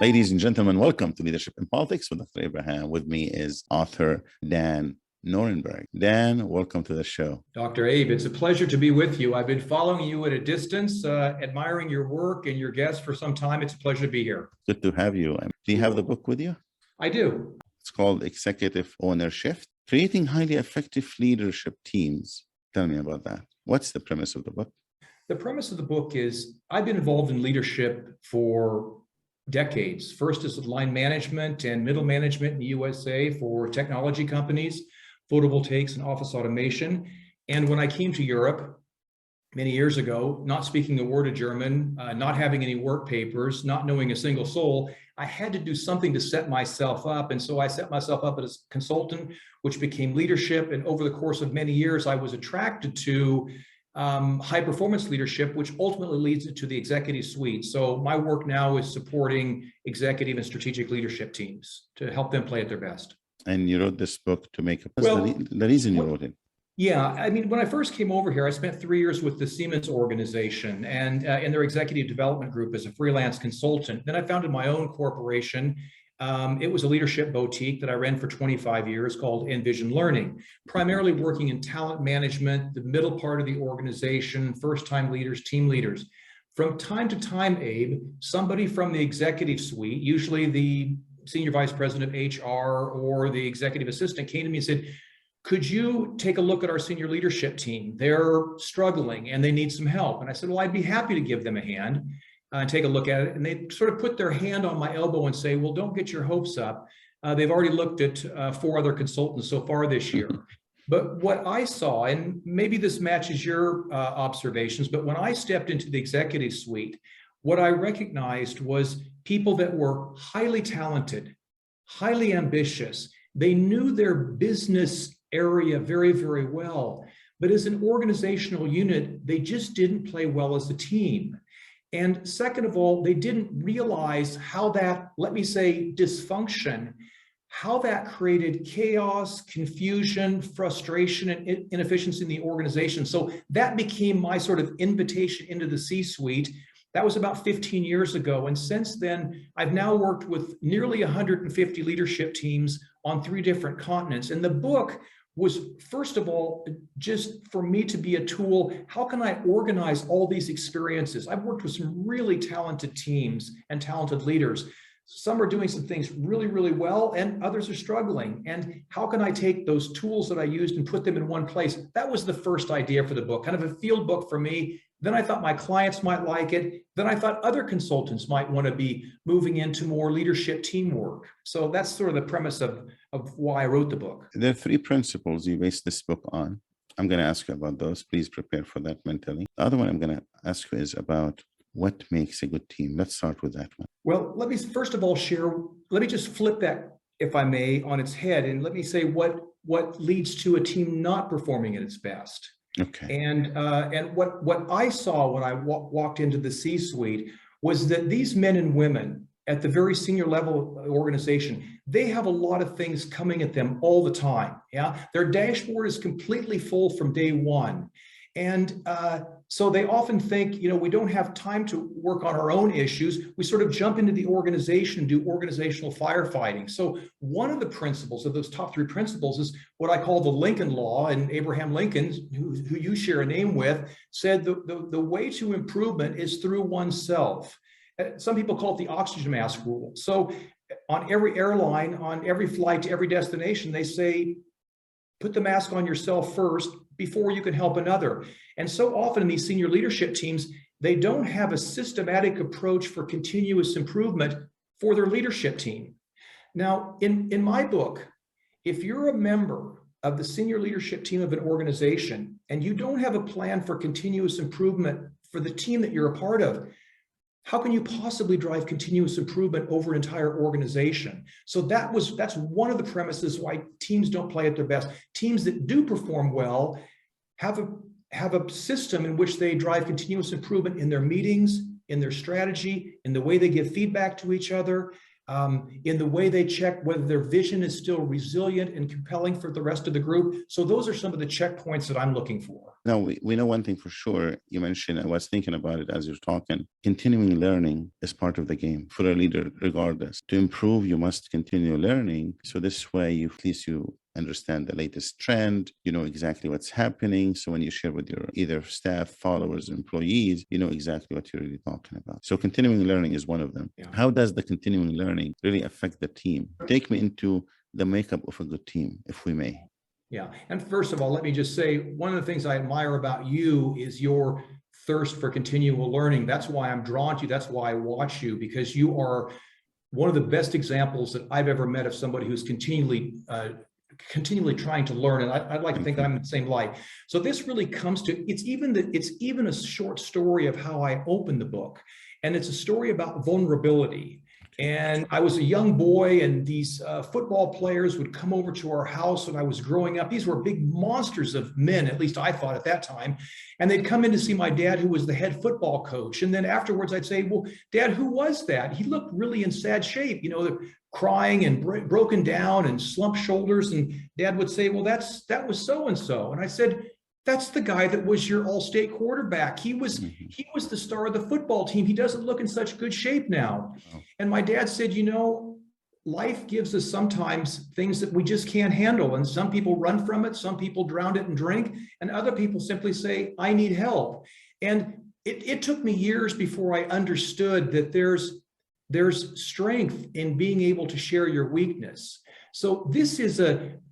Ladies and gentlemen, welcome to Leadership in Politics with Dr. Abraham. With me is author Dan Norenberg. Dan, welcome to the show. Dr. Abe, it's a pleasure to be with you. I've been following you at a distance, admiring your work and your guests for some time. It's a pleasure to be here. Good to have you. Do you have the book with you? I do. It's called Executive Ownershift, Creating Highly Effective Leadership Teams. Tell me about that. What's the premise of the book? The premise of the book is I've been involved in leadership for decades. First as line management and middle management in the USA for technology companies, photovoltaics and office automation. And when I came to Europe many years ago, not speaking a word of German, not having any work papers, not knowing a single soul, I had to do something to set myself up. And so I set myself up as a consultant, which became leadership. And over the course of many years, I was attracted to high performance leadership, which ultimately leads to the executive suite. So my work now is supporting executive and strategic leadership teams to help them play at their best. And you wrote this book to make the reason you wrote it. Yeah, I mean, when I first came over here, I spent 3 years with the Siemens organization and in their executive development group as a freelance consultant. Then I founded my own corporation. It was a leadership boutique that I ran for 25 years called Envision Learning, primarily working in talent management, the middle part of the organization, first-time leaders, team leaders. From time to time, Abe, somebody from the executive suite, usually the senior vice president of HR or the executive assistant, came to me and said, could you take a look at our senior leadership team? They're struggling and they need some help. And I said, well, I'd be happy to give them a hand and take a look at it. And they sort of put their hand on my elbow and say, well, don't get your hopes up. They've already looked at 4 other consultants so far this year. But what I saw, and maybe this matches your observations, but when I stepped into the executive suite, what I recognized was people that were highly talented, highly ambitious. They knew their business area very, very well. But as an organizational unit, they just didn't play well as a team. And second of all, they didn't realize how that, let me say, dysfunction, how that created chaos, confusion, frustration, and inefficiency in the organization. So that became my sort of invitation into the C-suite. That was about 15 years ago. And since then, I've now worked with nearly 150 leadership teams on 3 different continents. And the book was, first of all, just for me to be a tool. How can I organize all these experiences? I've worked with some really talented teams and talented leaders. Some are doing some things really, really well, and others are struggling. And how can I take those tools that I used and put them in one place? That was the first idea for the book, kind of a field book for me. Then I thought my clients might like it. Then I thought other consultants might want to be moving into more leadership teamwork. So that's sort of the premise of why I wrote the book. There are 3 principles you based this book on. I'm going to ask you about those. Please prepare for that mentally. The other one I'm going to ask you is about what makes a good team. Let's start with that one. Well, let me first of all let me just flip that, if I may, on its head. And let me say what leads to a team not performing at its best. Okay. And what I saw when I walked into the C-suite was that these men and women at the very senior level of the organization, they have a lot of things coming at them all the time. Yeah, their dashboard is completely full from day one. And so they often think, we don't have time to work on our own issues. We sort of jump into the organization and do organizational firefighting. So one of the principles of those top 3 principles is what I call the Lincoln Law. And Abraham Lincoln, who you share a name with, said the way to improvement is through oneself. Some people call it the oxygen mask rule. So on every airline, on every flight to every destination, they say, put the mask on yourself first before you can help another. And so often in these senior leadership teams, they don't have a systematic approach for continuous improvement for their leadership team. Now, in my book, if you're a member of the senior leadership team of an organization and you don't have a plan for continuous improvement for the team that you're a part of, how can you possibly drive continuous improvement over an entire organization? So that's one of the premises why teams don't play at their best. Teams that do perform well have a system in which they drive continuous improvement in their meetings, in their strategy, in the way they give feedback to each other, in the way they check whether their vision is still resilient and compelling for the rest of the group. So those are some of the checkpoints that I'm looking for. Now, we know one thing for sure. You mentioned, I was thinking about it as you're talking, continuing learning is part of the game for a leader, regardless. To improve, you must continue learning. So this way, at least you understand the latest trend, you know exactly what's happening. So when you share with your either staff, followers, employees, you know exactly what you're really talking about. So continuing learning is one of them. Yeah. How does the continuing learning really affect the team? Take me into the makeup of a good team, if we may. Yeah. And first of all, let me just say, one of the things I admire about you is your thirst for continual learning. That's why I'm drawn to you. That's why I watch you, because you are one of the best examples that I've ever met of somebody who's continually trying to learn. And I'd like to think that I'm in the same light. So this really comes to, it's even a short story of how I opened the book. And it's a story about vulnerability. And I was a young boy, and these football players would come over to our house when I was growing up. These were big monsters of men, at least I thought at that time. And they'd come in to see my dad, who was the head football coach. And then afterwards I'd say, well, Dad, who was that? He looked really in sad shape, you know, crying and broken down and slumped shoulders. And Dad would say, well, that was so-and-so. And I said, that's the guy that was your all-state quarterback. He was the star of the football team. He doesn't look in such good shape now. And my dad said, you know, life gives us sometimes things that we just can't handle. And some people run from it. Some people drown it and drink. And other people simply say, I need help. And it took me years before I understood that there's strength in being able to share your weakness. So this is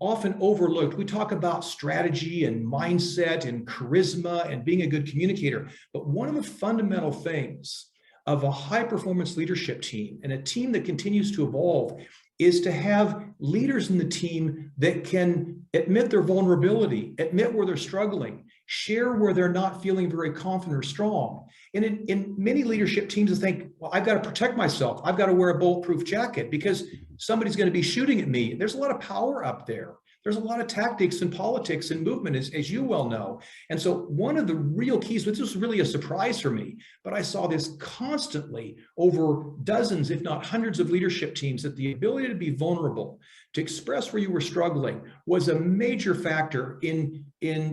often overlooked. We talk about strategy and mindset and charisma and being a good communicator. But one of the fundamental things of a high-performance leadership team and a team that continues to evolve is to have leaders in the team that can admit their vulnerability, admit where they're struggling, share where they're not feeling very confident or strong. And in many leadership teams, they think, well, I've got to protect myself. I've got to wear a bulletproof jacket because somebody's going to be shooting at me. There's a lot of power up there. There's a lot of tactics and politics and movement, as you well know. And so one of the real keys, which was really a surprise for me, but I saw this constantly over dozens, if not hundreds of leadership teams, that the ability to be vulnerable, to express where you were struggling, was a major factor in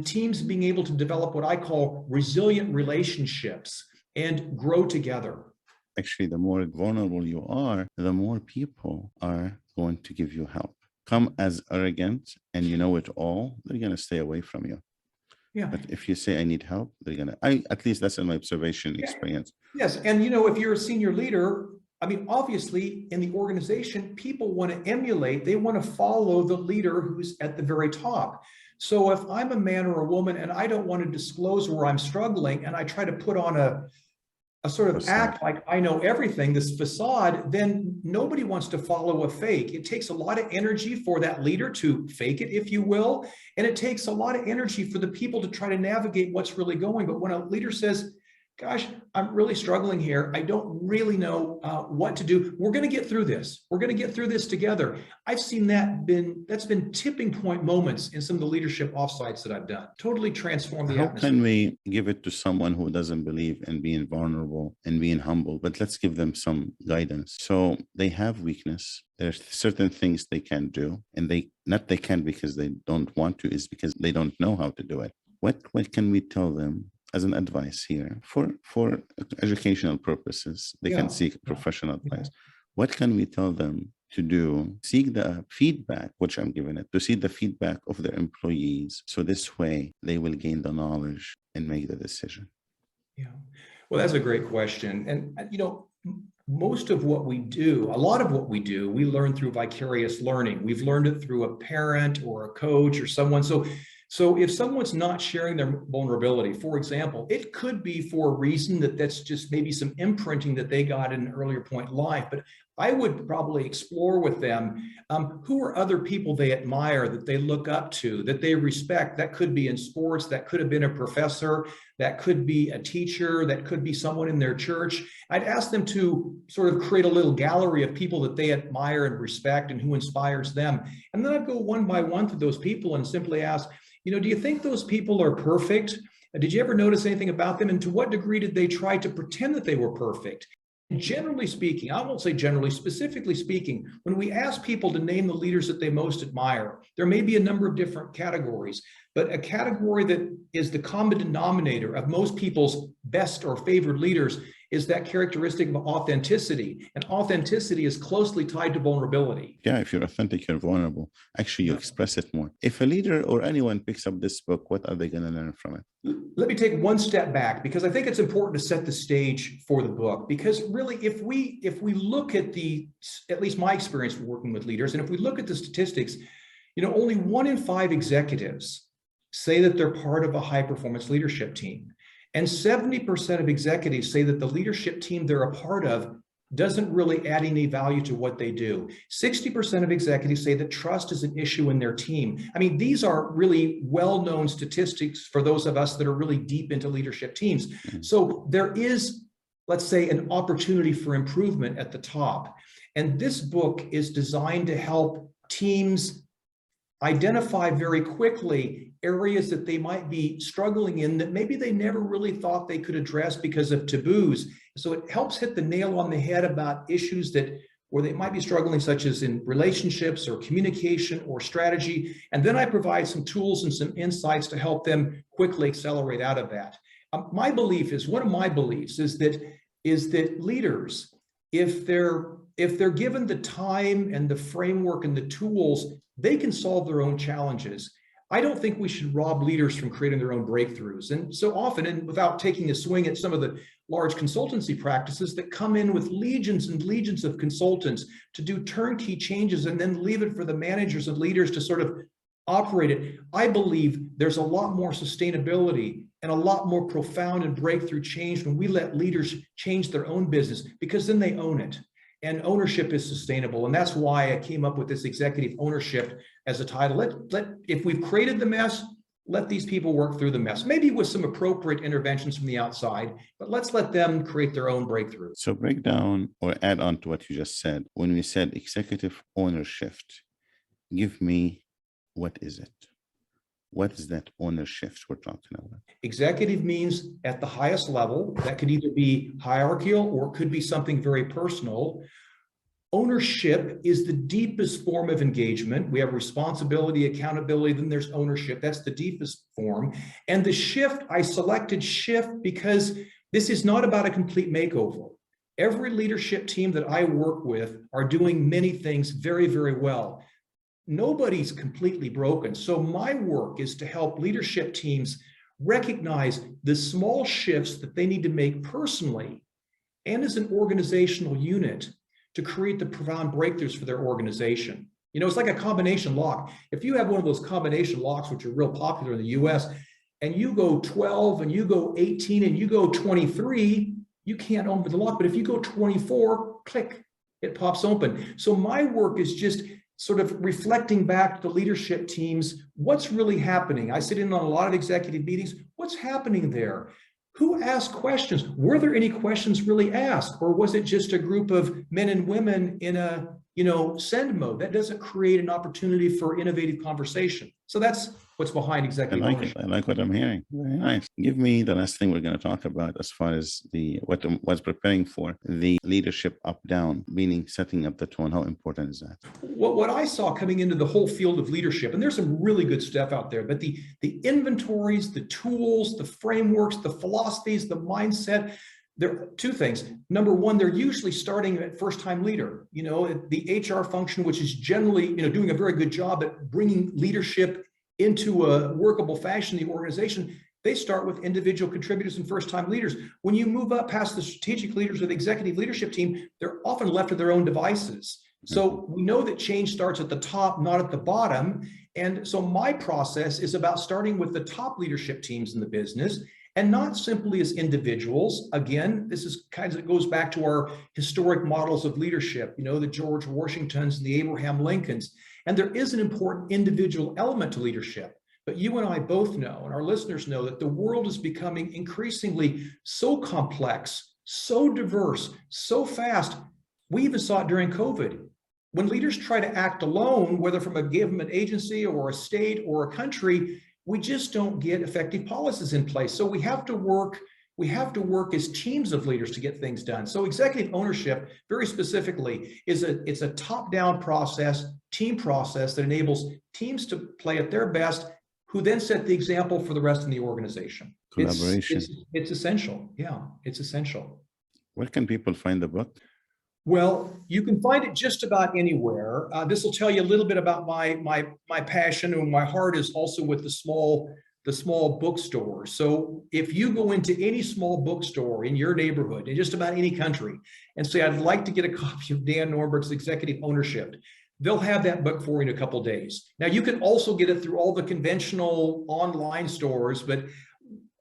teams being able to develop what I call resilient relationships and grow together. Actually, the more vulnerable you are, the more people are going to give you help. Come as arrogant and you know it all, they're going to stay away from you. Yeah. But if you say, I need help, they're going to, at least that's in my observation experience. Yes. And, you know, if you're a senior leader, I mean, obviously in the organization, people want to emulate, they want to follow the leader who's at the very top. So if I'm a man or a woman and I don't want to disclose where I'm struggling and I try to put on a sort of act like I know everything, this facade, then nobody wants to follow a fake. It takes a lot of energy for that leader to fake it, if you will. And it takes a lot of energy for the people to try to navigate what's really going. But when a leader says, gosh, I'm really struggling here, I don't really know what to do, we're going to get through this. We're going to get through this together. I've seen that's been tipping point moments in some of the leadership offsites that I've done. Totally transformed the atmosphere. How can we give it to someone who doesn't believe in being vulnerable and being humble? But let's give them some guidance. So they have weakness. There's certain things they can do, and they can't because they don't want to, is because they don't know how to do it. What can we tell them as an advice here for educational purposes? They can seek professional advice. What can we tell them to do? Seek the feedback, which I'm giving it, to see the feedback of their employees. So this way they will gain the knowledge and make the decision. Yeah. Well, that's a great question. And, you know, most of what we do, a lot of what we do, we learn through vicarious learning. We've learned it through a parent or a coach or someone. So if someone's not sharing their vulnerability, for example, it could be for a reason that's just maybe some imprinting that they got in an earlier point in life. But I would probably explore with them who are other people they admire, that they look up to, that they respect. That could be in sports, that could have been a professor, that could be a teacher, that could be someone in their church. I'd ask them to sort of create a little gallery of people that they admire and respect and who inspires them. And then I'd go one by one to those people and simply ask, you know, do you think those people are perfect? Did you ever notice anything about them? And to what degree did they try to pretend that they were perfect? Generally speaking, I won't say generally, specifically speaking, when we ask people to name the leaders that they most admire, there may be a number of different categories, but a category that is the common denominator of most people's best or favored leaders is that characteristic of authenticity. And authenticity is closely tied to vulnerability. Yeah, if you're authentic, you're vulnerable. Actually, you express it more. If a leader or anyone picks up this book, what are they going to learn from it? Let me take one step back, because I think it's important to set the stage for the book. Because really, if we look at at least my experience working with leaders, and if we look at the statistics, only 1 in 5 executives say that they're part of a high performance leadership team. And 70% of executives say that the leadership team they're a part of doesn't really add any value to what they do. 60% of executives say that trust is an issue in their team. I mean, these are really well-known statistics for those of us that are really deep into leadership teams. So there is, let's say, an opportunity for improvement at the top. And this book is designed to help teams identify very quickly areas that they might be struggling in that maybe they never really thought they could address because of taboos. So it helps hit the nail on the head about issues where they might be struggling, such as in relationships or communication or strategy. And then I provide some tools and some insights to help them quickly accelerate out of that. One of my beliefs is that leaders, if they're given the time and the framework and the tools, they can solve their own challenges. I don't think we should rob leaders from creating their own breakthroughs. And so often, and without taking a swing at some of the large consultancy practices that come in with legions and legions of consultants to do turnkey changes and then leave it for the managers and leaders to sort of operate it, I believe there's a lot more sustainability and a lot more profound and breakthrough change when we let leaders change their own business, because then they own it. And ownership is sustainable. And that's why I came up with this executive ownership as a title. If we've created the mess, let these people work through the mess, maybe with some appropriate interventions from the outside, but let's let them create their own breakthrough. So break down or add on to what you just said. When we said executive ownership, give me, what is it? What is that ownership we're talking about? Executive means at the highest level. That could either be hierarchical or it could be something very personal. Ownership is the deepest form of engagement. We have responsibility, accountability, then there's ownership. That's the deepest form. And the shift, I selected shift because this is not about a complete makeover. Every leadership team that I work with are doing many things very, very well. Nobody's completely broken. So my work is to help leadership teams recognize the small shifts that they need to make personally and as an organizational unit to create the profound breakthroughs for their organization. It's like a combination lock. If you have one of those combination locks, which are real popular in the US, and you go 12 and you go 18 and you go 23, you can't open the lock. But if you go 24, click, it pops open. So my work is just sort of reflecting back to leadership teams, what's really happening. I sit in on a lot of executive meetings. What's happening there? Who asked questions? Were there any questions really asked? Or was it just a group of men and women in a, send mode? That doesn't create an opportunity for innovative conversation. So that's what's behind executive ownership. I like what I'm hearing. Very nice. Give me the last thing we're going to talk about as far as what was preparing for the leadership up-down, meaning setting up the tone. How important is that? What I saw coming into the whole field of leadership, and there's some really good stuff out there, but the inventories, the tools, the frameworks, the philosophies, the mindset, there are two things. Number one, they're usually starting at first-time leader. The HR function, which is generally, doing a very good job at bringing leadership into a workable fashion in the organization, they start with individual contributors and first-time leaders. When you move up past the strategic leaders or the executive leadership team, they're often left to their own devices. So we know that change starts at the top, not at the bottom. And so my process is about starting with the top leadership teams in the business, and not simply as individuals. Again, this is it goes back to our historic models of leadership, the George Washingtons and the Abraham Lincolns. And there is an important individual element to leadership. But you and I both know, and our listeners know, that the world is becoming increasingly so complex, so diverse, so fast. We even saw it during COVID. When leaders try to act alone, whether from a government agency or a state or a country, we just don't get effective policies in place. So we have to work We have to work as teams of leaders to get things done. So executive ownership, very specifically, it's a top-down process, team process that enables teams to play at their best, who then set the example for the rest of the organization. Collaboration. It's essential. Yeah, it's essential. Where can people find the book? Well, you can find it just about anywhere. This will tell you a little bit about my passion, and my heart is also with the small bookstores. So if you go into any small bookstore in your neighborhood, in just about any country, and say, I'd like to get a copy of Dan Norenberg's Executive Ownershift, they'll have that book for you in a couple of days. Now, you can also get it through all the conventional online stores, but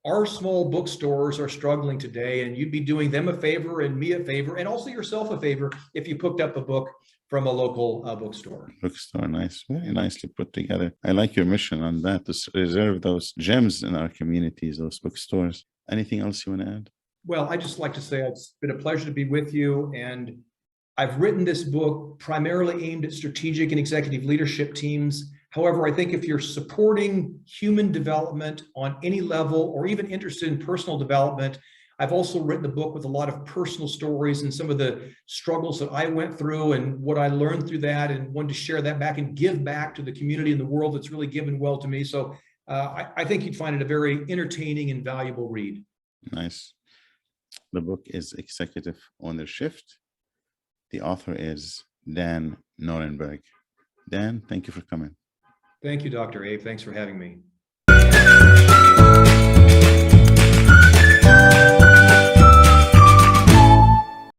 our small bookstores are struggling today, and you'd be doing them a favor and me a favor, and also yourself a favor if you picked up a book from a local bookstore. Bookstore, nice, very nicely put together. I like your mission on that, to reserve those gems in our communities, those bookstores. Anything else you want to add? Well, I just like to say it's been a pleasure to be with you, and I've written this book primarily aimed at strategic and executive leadership teams. However, I think if you're supporting human development on any level, or even interested in personal development, I've also written a book with a lot of personal stories and some of the struggles that I went through and what I learned through that, and wanted to share that back and give back to the community and the world that's really given well to me. So I think you'd find it a very entertaining and valuable read. Nice. The book is Executive Ownershift. The author is Dan Norenberg. Dan, thank you for coming. Thank you, Dr. Abe. Thanks for having me.